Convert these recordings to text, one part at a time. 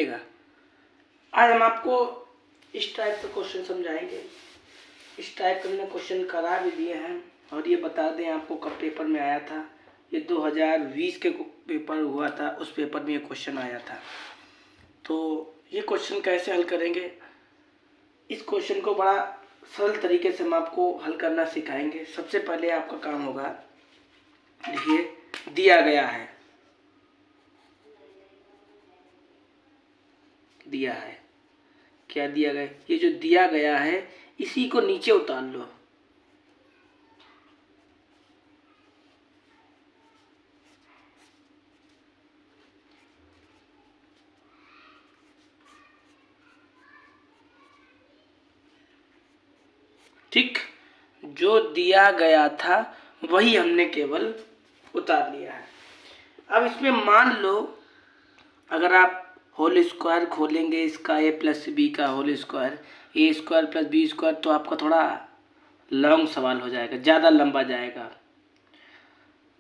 देखिएगा, आज हम आपको इस टाइप का क्वेश्चन समझाएंगे। इस टाइप का हमने क्वेश्चन करा भी दिए हैं और ये बता दें आपको कब पेपर में आया था। ये 2020 के पेपर हुआ था, उस पेपर में ये क्वेश्चन आया था। तो ये क्वेश्चन कैसे हल करेंगे, इस क्वेश्चन को बड़ा सरल तरीके से हम आपको हल करना सिखाएंगे। सबसे पहले आपका काम होगा, देखिए दिया गया है, दिया है, क्या दिया गया, ये जो दिया गया है इसी को नीचे उतार लो। ठीक, जो दिया गया था वही हमने केवल उतार लिया है। अब इसमें मान लो अगर आप होल स्क्वायर खोलेंगे इसका, ए प्लस बी का होल स्क्वायर, ए स्क्वायर प्लस बी स्क्वायर, तो आपका थोड़ा लॉन्ग सवाल हो जाएगा, ज़्यादा लंबा जाएगा।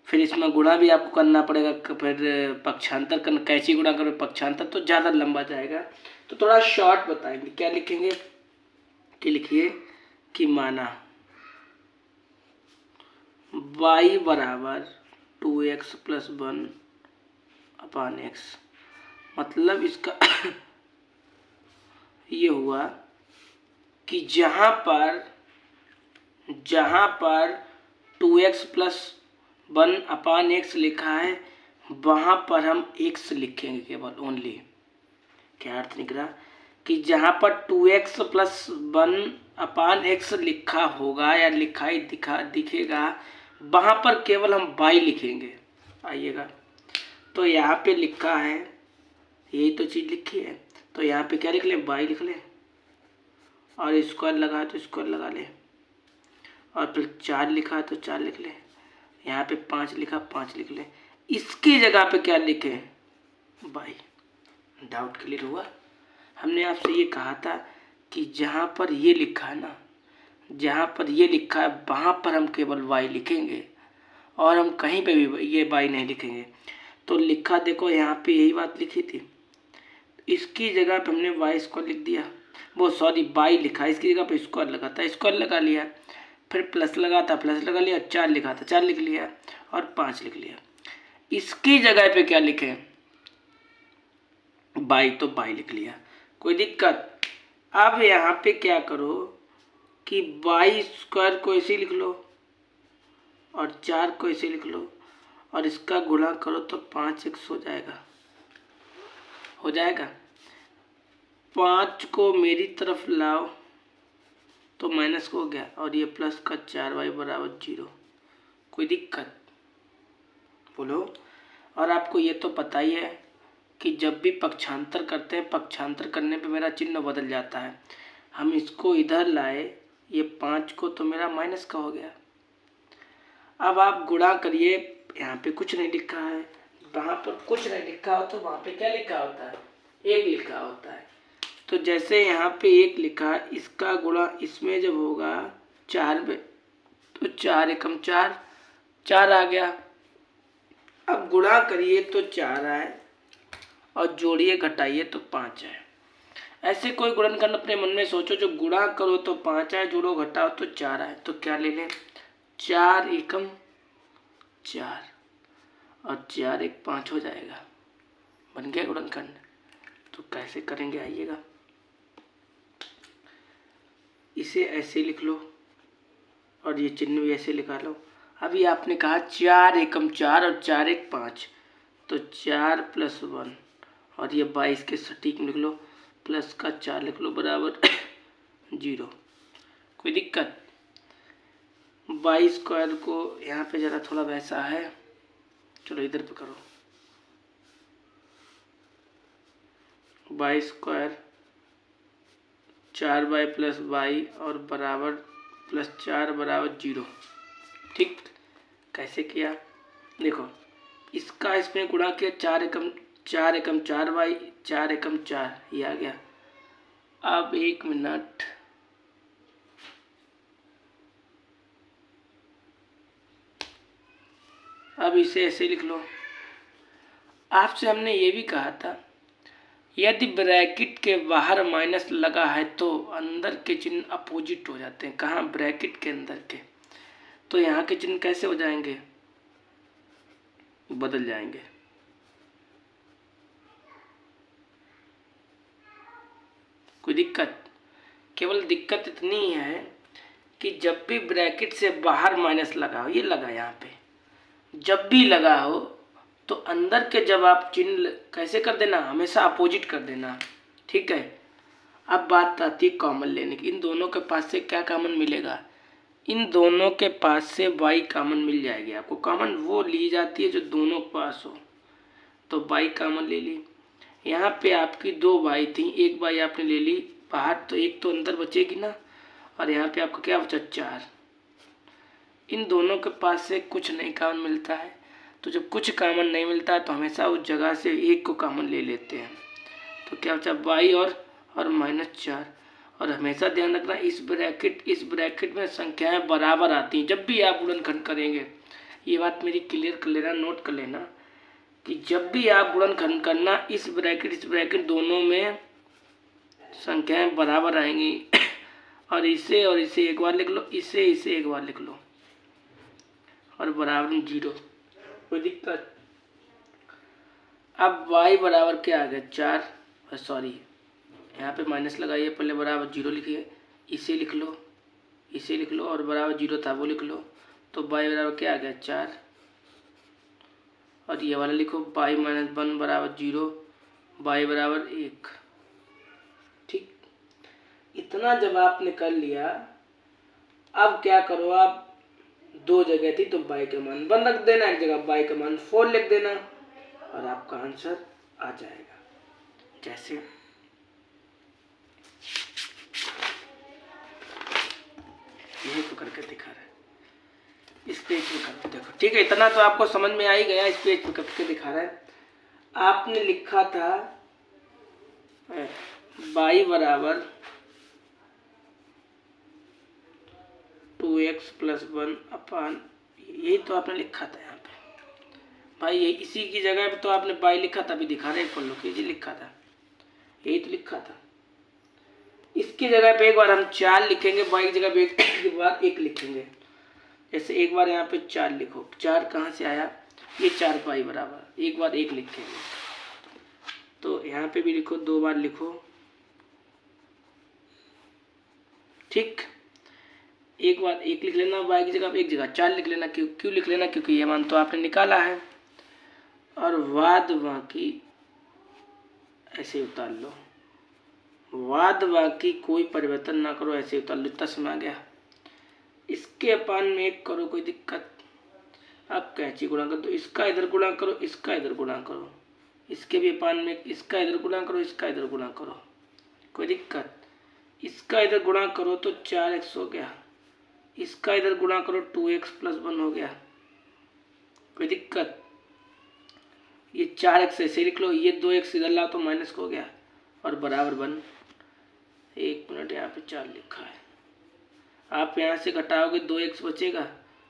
फिर इसमें गुणा भी आपको करना पड़ेगा, फिर पक्षांतर करना, कैची गुणा करो पक्षांतर, तो ज़्यादा लंबा जाएगा। तो थोड़ा शॉर्ट बताएंगे, क्या लिखेंगे कि लिखिए कि माना y बराबर 2x प्लस 1 अपान x, मतलब इसका ये हुआ कि जहाँ पर 2x प्लस 1 अपान x लिखा है वहाँ पर हम x लिखेंगे केवल, ओनली। क्या अर्थ निकला कि जहाँ पर 2x प्लस 1 अपान x लिखा होगा या दिखेगा, वहाँ पर केवल हम y लिखेंगे। आइएगा, तो यहाँ पे लिखा है, यही तो चीज़ लिखी है, तो यहाँ पे क्या लिख लें, y लिख लें, और स्क्वायर लगा है तो स्क्वायर लगा लें, और फिर 4 लिखा है तो 4 लिख लें, यहाँ पे 5 लिखा 5 लिख लें। इसकी जगह पे क्या लिखें, y। डाउट क्लियर हुआ? हमने आपसे ये कहा था कि जहाँ पर ये लिखा है ना, जहाँ पर ये लिखा है वहाँ पर हम केवल y लिखेंगे और हम कहीं पे भी ये y नहीं लिखेंगे। तो लिखा देखो, यहाँ पे यही बात लिखी थी, इसकी जगह पे हमने y स्क्वायर लिख दिया, वो सॉरी y लिखा, इसकी जगह पे स्क्वायर लगा था, स्क्वायर लगा लिया, फिर प्लस लगा था, प्लस लगा लिया, 4 लिखा था, 4 लिख लिया, और 5 लिख लिया। इसकी जगह पे क्या लिखें, बाई, तो बाई लिख लिया, कोई दिक्कत? अब यहाँ पे क्या करो कि वाई स्क्वायर को ऐसे लिख लो और 4 को ऐसे लिख लो, और इसका गुणा करो तो 5x हो जाएगा, हो जाएगा। 5 को मेरी तरफ लाओ तो माइनस हो गया, और ये प्लस का 4y बराबर 0, कोई दिक्कत? बोलो। और आपको ये तो पता ही है कि जब भी पक्षांतर करते हैं, पक्षांतर करने पे मेरा चिन्ह बदल जाता है। हम इसको इधर लाए, ये 5 को तो मेरा माइनस का हो गया। अब आप गुणा करिए, यहाँ पे कुछ नहीं लिखा है, वहाँ पर कुछ नहीं लिखा हो तो वहाँ पे क्या लिखा होता है, 1 लिखा होता है। तो जैसे यहाँ पे 1 लिखा, इसका गुणा इसमें जब होगा 4 में, तो 4 एकम 4, 4 आ गया। अब गुणा करिए तो 4 आए, और जोड़िए घटाइए तो 5 आए। ऐसे कोई गुणनखंड अपने मन में सोचो जो गुणा करो तो 5 आए, जोड़ो घटाओ तो 4 आए। तो क्या ले लें, 4 एकम 4 और 4 एक 5 हो जाएगा, बन गया गुणनखंड। तो कैसे करेंगे, आइएगा, इसे ऐसे लिख लो और ये चिन्ह भी ऐसे लिखा लो। अभी आपने कहा 4 एकम 4 और 4 एक 5, तो 4 प्लस 1, और ये 22 के सटीक लिख लो, प्लस का 4 लिख लो बराबर 0, कोई दिक्कत? 22 स्क्वायर को यहाँ पे ज़रा थोड़ा वैसा है, चलो इधर पे करो, 22 स्क्वायर 4y प्लस y और बराबर प्लस 4 बराबर 0। ठीक, कैसे किया, देखो इसका इसमें गुणा किया, 4 एकम 4 एकम 4y, 4 एकम 4, ये आ गया। अब 1 मिनट, अब इसे ऐसे लिख लो। आपसे हमने ये भी कहा था, यदि ब्रैकेट के बाहर माइनस लगा है तो अंदर के चिन्ह अपोजिट हो जाते हैं। कहाँ? ब्रैकेट के अंदर के। तो यहाँ के चिन्ह कैसे हो जाएंगे? बदल जाएंगे। कोई दिक्कत? केवल दिक्कत इतनी है कि जब भी ब्रैकेट से बाहर माइनस लगा हो, ये लगा यहाँ पे, जब भी लगा हो तो अंदर के जब आप चिन्ह कैसे कर देना? हमेशा अपोजिट कर देना। ठीक है। अब बात आती है कॉमन लेने की। इन दोनों के पास से क्या कॉमन मिलेगा? इन दोनों के पास से y कॉमन मिल जाएगी। आपको कॉमन वो ली जाती है जो दोनों के पास हो। तो y कॉमन ले ली। यहाँ पे आपकी 2 y थी, एक y आपने ले ली बाहर, तो एक तो अंदर बचेगी ना, और यहाँ पे आपका क्या बचा? 4। इन दोनों के पास से कुछ नहीं कॉमन मिलता है, तो जब कुछ कॉमन नहीं मिलता है तो हमेशा उस जगह से एक को कॉमन ले लेते हैं। तो क्या बचा? y और -4। और हमेशा ध्यान रखना इस ब्रैकेट में संख्याएं बराबर आती हैं जब भी आप गुणनखंड करेंगे। ये बात मेरी क्लियर कर लेना, नोट कर लेना कि जब भी आप गुणनखंड करना इस ब्रैकेट दोनों में संख्याएं बराबर आएंगी। और इसे एक बार लिख लो, इसे एक बार लिख लो, और बराबर 0। कोई दिक्कत? अब y बराबर क्या आ गया? 4। सॉरी, यहाँ पे माइनस लगाइए, पहले बराबर 0 लिखिए, इसे लिख लो, और बराबर 0 था वो लिख लो। तो y बराबर क्या आ गया? 4। और ये वाला लिखो, y - 1 बराबर 0, y बराबर 1। ठीक, इतना जब आपने कर लिया, अब क्या करो आप? 2 जगह थी तो y का मान 1 रख देना, एक जगह y का मान 4 लिख देना, और आपका आंसर आ जाएगा। जैसे यही तो करके दिखा रहा है, इस पेज पे करके देखो। ठीक है, इतना तो आपको समझ में आ ही गया। इस पेज पे करके दिखा रहा है। आपने लिखा था y बराबर 2x + 1 अपान, यही तो आपने लिखा था यहाँ पे भाई। ये इसी की जगह पे तो आपने y लिखा था, अभी दिखा रहे पढ़ लो, जी लिखा था, यही तो लिखा था। इसकी जगह पे एक बार हम 4 लिखेंगे, y की जगह पे एक बार 1 लिखेंगे। जैसे एक बार यहाँ पे 4 लिखो, 4 कहाँ से आया? ये 4 y बराबर, एक बार 1 लिखेंगे। तो यहाँ पे भी लिखो, 2 बार लिखो। ठीक, एक बार 1 लिख लेना y की जगह, एक जगह 4 लिख लेना। क्यों लिख लेना? क्योंकि ये मान तो आपने निकाला है। और वाद बाकी ऐसे उतार लो, वाद बाकी कोई परिवर्तन ना करो, ऐसे उतार लो। इतना समझ आ गया? इसके अपान में 1 करो, कोई दिक्कत? अब कैंची गुणा कर दो, इसका इधर गुणा करो, इसका इधर गुणा करो, इसके भी अपान में इसका इधर गुणा करो, इसका इधर गुणा करो, कोई दिक्कत? इसका इधर गुणा करो तो 4x हो गया, इसका इधर गुणा करो 2x + 1 हो गया, कोई दिक्कत? ये 4x ऐसे लिख लो, ये 2x इधर लाओ तो माइनस हो गया, और बराबर 1। 1 मिनट, यहाँ पे 4 लिखा है, आप यहाँ से घटाओगे 2x बचेगा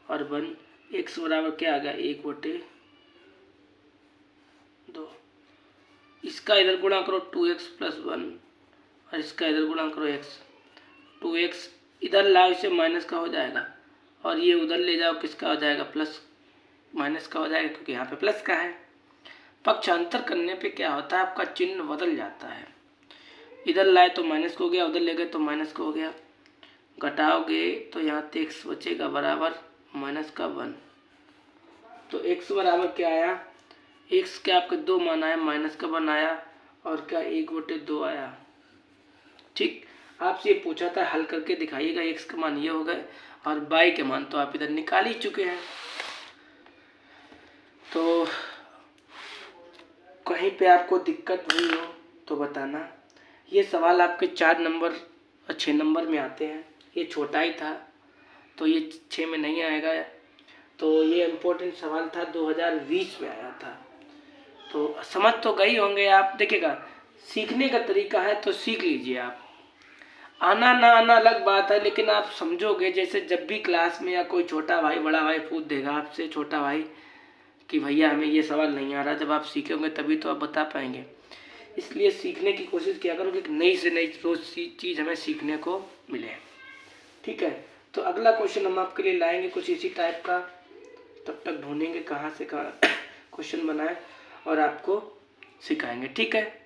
और 1। x बराबर क्या आ गया? 1/2। इसका इधर गुणा करो 2x + 1, और इसका इधर गुणा करो x। 2x इधर लाओ, इसे माइनस का हो जाएगा, और ये उधर ले जाओ, किसका हो जाएगा? प्लस, माइनस का हो जाएगा, क्योंकि यहाँ पे प्लस का है। पक्षांतर करने पे क्या होता है? आपका चिन्ह बदल जाता है। इधर लाए तो माइनस को हो गया, उधर ले गए तो माइनस को हो गया। घटाओगे तो यहाँ पे x बचेगा बराबर -1। तो x बराबर क्या आया? x के आपके 2 मान आया, -1 आया, और क्या 1/2 आया। ठीक, आपसे ये पूछा था, हल करके दिखाइएगा। x का मान ये हो गए, और y के मान तो आप इधर निकाल ही चुके हैं। तो कहीं पे आपको दिक्कत हुई हो तो बताना। ये सवाल आपके 4 नंबर और 6 नंबर में आते हैं। ये छोटा ही था तो ये 6 में नहीं आएगा। तो ये इम्पोर्टेंट सवाल था, 2020 में आया था। तो समझ तो गई होंगे आप। देखिएगा, सीखने का तरीका है तो सीख लीजिए आप। आना ना आना अलग बात है, लेकिन आप समझोगे। जैसे जब भी क्लास में या कोई छोटा भाई बड़ा भाई पूछ देगा आपसे, छोटा भाई, कि भैया हमें ये सवाल नहीं आ रहा, जब आप सीखेंगे तभी तो आप बता पाएंगे। इसलिए सीखने की कोशिश किया करो कि नई से नई रोज चीज़ हमें सीखने को मिले। ठीक है, तो अगला क्वेश्चन हम आपके लिए लाएंगे कुछ इसी टाइप का। तब तक ढूंढेंगे कहाँ से कहाँ क्वेश्चन बनाए और आपको सिखाएंगे। ठीक है।